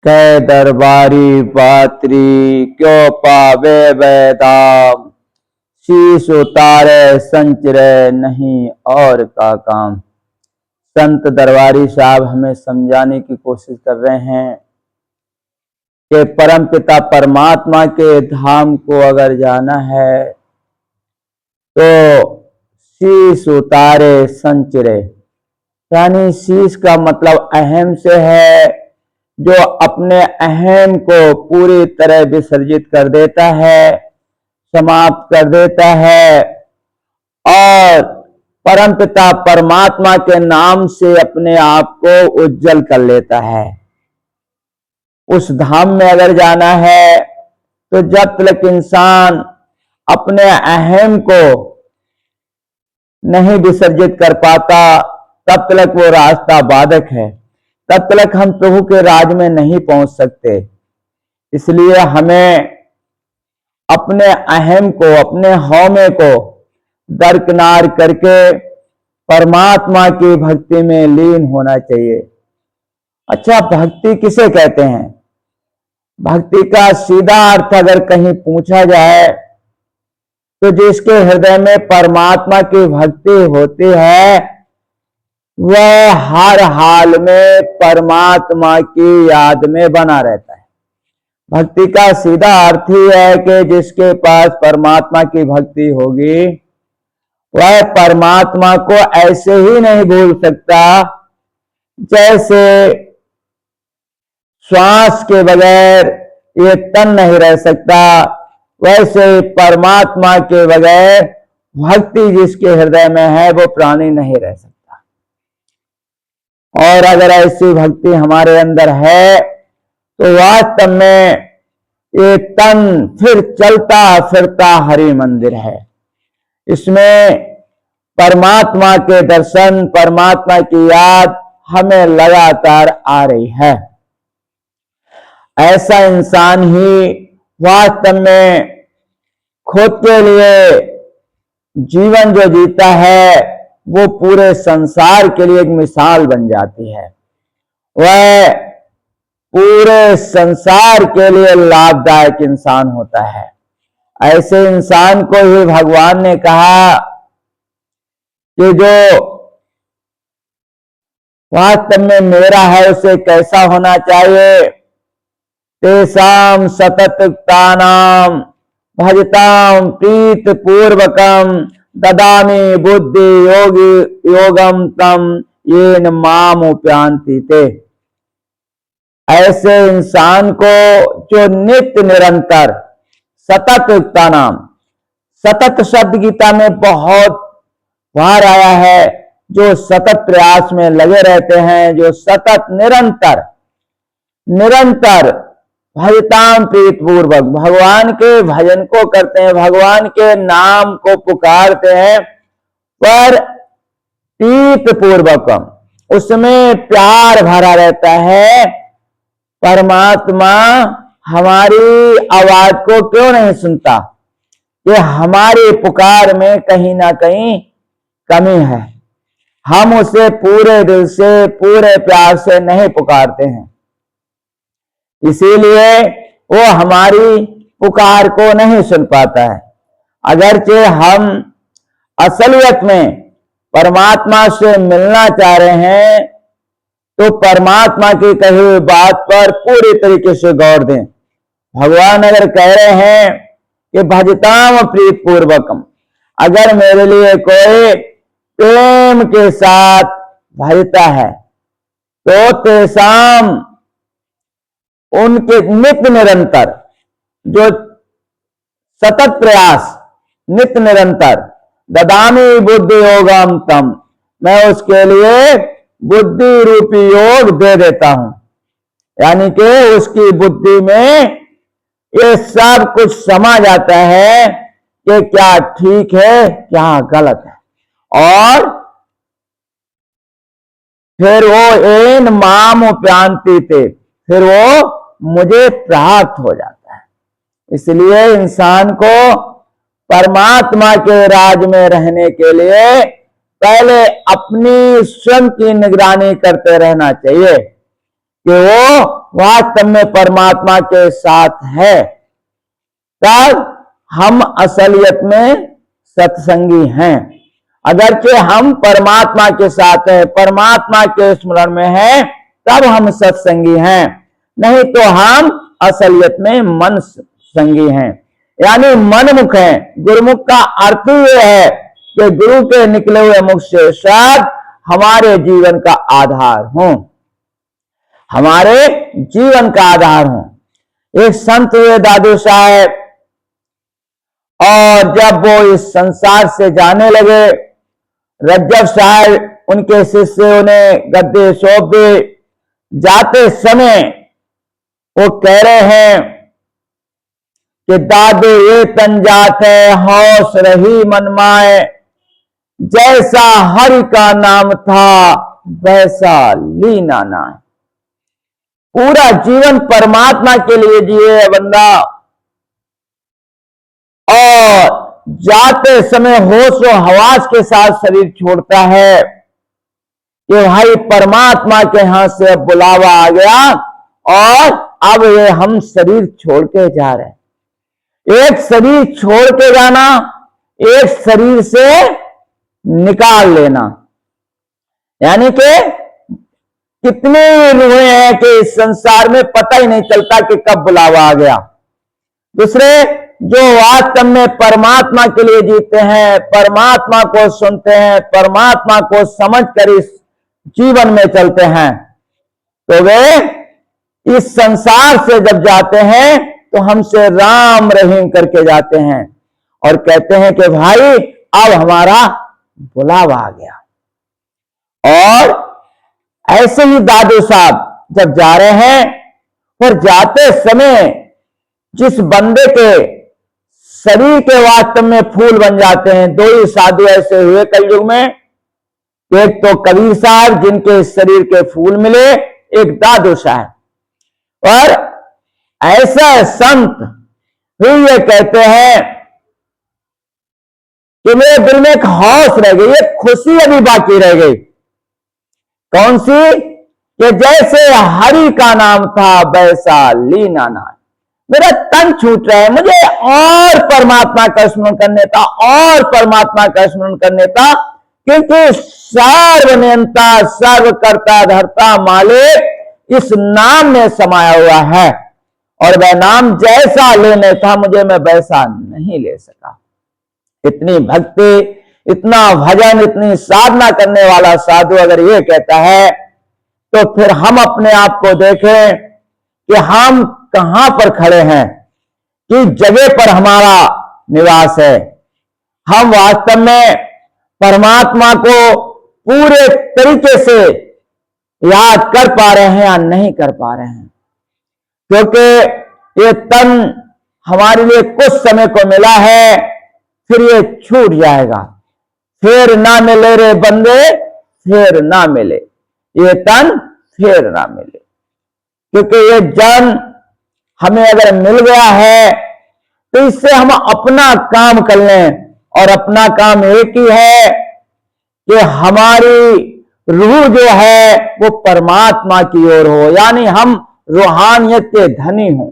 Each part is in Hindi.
कै दरबारी पात्री क्यों पावे वैदाम, शीश उतारे संचरे नहीं और का काम। संत दरबारी साहब हमें समझाने की कोशिश कर रहे हैं कि परमपिता परमात्मा के धाम को अगर जाना है तो शीश उतारे संचरे, यानी शीश का मतलब अहम से है, जो अपने अहम को पूरी तरह विसर्जित कर देता है, समाप्त कर देता है और परमपिता परमात्मा के नाम से अपने आप को उज्जवल कर लेता है। उस धाम में अगर जाना है तो जब तक इंसान अपने अहम को नहीं विसर्जित कर पाता तब तक वो रास्ता बाधक है, तब तक हम प्रभु के राज में नहीं पहुंच सकते। इसलिए हमें अपने अहम को, अपने हौमे को दरकिनार करके परमात्मा की भक्ति में लीन होना चाहिए। अच्छा, भक्ति किसे कहते हैं? भक्ति का सीधा अर्थ अगर कहीं पूछा जाए तो जिसके हृदय में परमात्मा की भक्ति होती है वह हर हाल में परमात्मा की याद में बना रहता है। भक्ति का सीधा अर्थ ही है कि जिसके पास परमात्मा की भक्ति होगी वह परमात्मा को ऐसे ही नहीं भूल सकता जैसे श्वास के बगैर ये तन नहीं रह सकता, वैसे परमात्मा के बगैर भक्ति जिसके हृदय में है वो प्राणी नहीं रह सकता। और अगर ऐसी भक्ति हमारे अंदर है तो वास्तव में ये तन फिर चलता फिरता हरि मंदिर है। इसमें परमात्मा के दर्शन, परमात्मा की याद हमें लगातार आ रही है। ऐसा इंसान ही वास्तव में खुद के लिए जीवन जो जीता है वो पूरे संसार के लिए एक मिसाल बन जाती है। वह पूरे संसार के लिए लाभदायक इंसान होता है। ऐसे इंसान को ही भगवान ने कहा कि जो वास्तव में मेरा है उसे कैसा होना चाहिए। तेसाम सततयुक्तानाम भजताम प्रीत पूर्वकम ददामि बुद्धि योगम तम येन माम उपयांति ते। ऐसे इंसान को जो नित्य निरंतर सततयुक्तानाम, सतत शब्द गीता में बहुत बार आया है, जो सतत प्रयास में लगे रहते हैं, जो सतत निरंतर भजताम प्रीत पूर्वक भगवान के भजन को करते हैं, भगवान के नाम को पुकारते हैं, पर प्रीत पूर्वकम, उसमें प्यार भरा रहता है। परमात्मा हमारी आवाज को क्यों नहीं सुनता? ये हमारी पुकार में कहीं ना कहीं कमी है। हम उसे पूरे दिल से, पूरे प्यार से नहीं पुकारते हैं, इसीलिए वो हमारी पुकार को नहीं सुन पाता है। अगरचे हम असलियत में परमात्मा से मिलना चाह रहे हैं तो परमात्मा की कही हुई बात पर पूरी तरीके से गौर दें। भगवान अगर कह रहे हैं कि भजताम प्रीत पूर्वकम, अगर मेरे लिए कोई प्रेम के साथ भजता है तो तेसाम, उनके नित्य निरंतर जो सतत प्रयास, नित्य निरंतर ददामि बुद्धि योगम तम, मैं उसके लिए बुद्धि रूपी योग दे देता हूं। यानी कि उसकी बुद्धि में ये सब कुछ समा जाता है कि क्या ठीक है क्या गलत है, और फिर वो एन माम उपयांति ते, फिर वो मुझे प्राप्त हो जाता है। इसलिए इंसान को परमात्मा के राज में रहने के लिए पहले अपनी स्वयं की निगरानी करते रहना चाहिए कि वो वास्तव में परमात्मा के साथ है, तब हम असलियत में सत्संगी हैं। अगरचे हम परमात्मा के साथ हैं, परमात्मा के स्मरण में हैं, तब हम सत्संगी हैं, नहीं तो हम असलियत में मन संगी हैं, यानी मनमुख हैं। गुरुमुख का अर्थ ये है कि गुरु के निकले हुए मुख से शब्द हमारे जीवन का आधार हो, हमारे जीवन का आधार हो। एक संत हुए दादू साहब, और जब वो इस संसार से जाने लगे, रज्जब साहब उनके शिष्य उन्हें गद्दे सौंप दे। जाते समय वो कह रहे हैं कि दादू ये तन जात है, हौस रही मनमाए, जैसा हरि का नाम था वैसा लीना ना। पूरा जीवन परमात्मा के लिए जिए है बंदा, और जाते समय होश और हवास के साथ शरीर छोड़ता है कि भाई परमात्मा के हाथ से अब बुलावा आ गया और अब ये हम शरीर छोड़ के जा रहे हैं। एक शरीर छोड़ के जाना, एक शरीर से निकाल लेना, यानी कि कितने रूहे हैं कि इस संसार में पता ही नहीं चलता कि कब बुलावा आ गया। दूसरे जो वास्तव में परमात्मा के लिए जीते हैं, परमात्मा को सुनते हैं, परमात्मा को समझकर इस जीवन में चलते हैं, तो वे इस संसार से जब जाते हैं तो हमसे राम रहीम करके जाते हैं और कहते हैं कि भाई अब हमारा बुलावा आ गया। और ऐसे ही दादू साहब जब जा रहे हैं और जाते समय जिस बंदे के शरीर के वास्तव में फूल बन जाते हैं, दो ही साधु ऐसे हुए कलयुग में, एक तो कबीर साहब जिनके शरीर के फूल मिले, एक दादू साहब। और ऐसा संत भी ये कहते हैं कि मेरे दिल में एक हौस रह गई, एक खुशी अभी बाकी रह गई। कौन सी? कि जैसे हरि का नाम था वैसा लीना ना। मेरा तन छूट रहा है, मुझे और परमात्मा का स्मरण करने था, और परमात्मा का स्मरण करने था, क्योंकि सर्वनियंता सर्वकर्ता धर्ता मालिक इस नाम में समाया हुआ है, और वह नाम जैसा लेने था मुझे, मैं वैसा नहीं ले सका। इतनी भक्ति, इतना भजन, इतनी साधना करने वाला साधु अगर ये कहता है, तो फिर हम अपने आप को देखें कि हम कहां पर खड़े हैं, किस जगह पर हमारा निवास है। हम वास्तव में परमात्मा को पूरे तरीके से याद कर पा रहे हैं या नहीं कर पा रहे हैं, क्योंकि ये तन हमारे लिए कुछ समय को मिला है, फिर ये छूट जाएगा। फिर ना मिले रे बंदे, फिर ना मिले ये तन, फिर ना मिले। क्योंकि ये जन हमें अगर मिल गया है तो इससे हम अपना काम कर लें, और अपना काम एक ही है कि हमारी रूह जो है वो परमात्मा की ओर हो, यानी हम रूहानियत के धनी हों।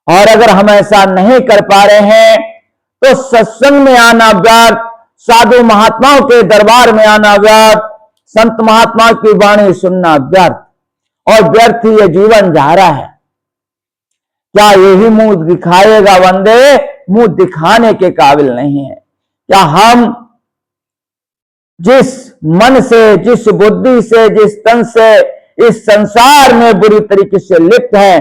और अगर हम ऐसा नहीं कर पा रहे हैं तो सत्संग में आना व्यर्थ, साधु महात्माओं के दरबार में आना व्यर्थ, संत महात्मा की वाणी सुनना व्यर्थ, और व्यर्थ ही ये जीवन जा रहा है। क्या यही मुंह दिखाएगा बंदे? मुंह दिखाने के काबिल नहीं है। क्या हम जिस मन से, जिस बुद्धि से, जिस तन से इस संसार में बुरी तरीके से लिप्त हैं,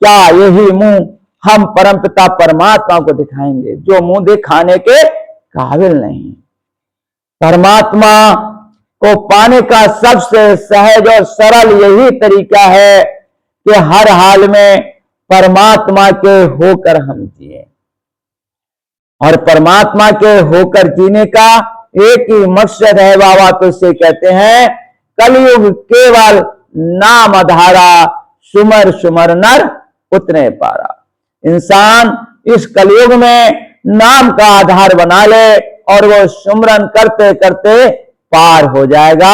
क्या यही मुंह हम परमपिता परमात्मा को दिखाएंगे? जो मुंह दिखाने के काबिल नहीं। परमात्मा को पाने का सबसे सहज और सरल यही तरीका है कि हर हाल में परमात्मा के होकर हम जिए, और परमात्मा के होकर जीने का एक ही मकसद है। बाबा तो इसे कहते हैं कलयुग केवल नाम आधारा, सुमर सुमर नर उतने पारा। इंसान इस कलयुग में नाम का आधार बना ले और वो सुमरन करते करते पार हो जाएगा,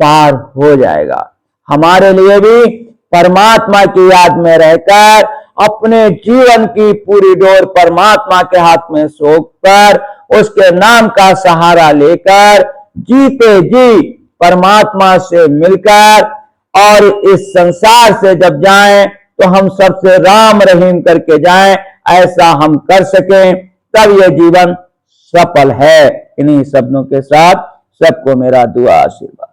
पार हो जाएगा। हमारे लिए भी परमात्मा की याद में रहकर अपने जीवन की पूरी डोर परमात्मा के हाथ में सौंपकर उसके नाम का सहारा लेकर जीते जी परमात्मा से मिलकर और इस संसार से जब जाएं तो हम सबसे राम रहीम करके जाएं, ऐसा हम कर सकें, तब ये जीवन सफल है। इन्हीं शब्दों के साथ सबको मेरा दुआ आशीर्वाद।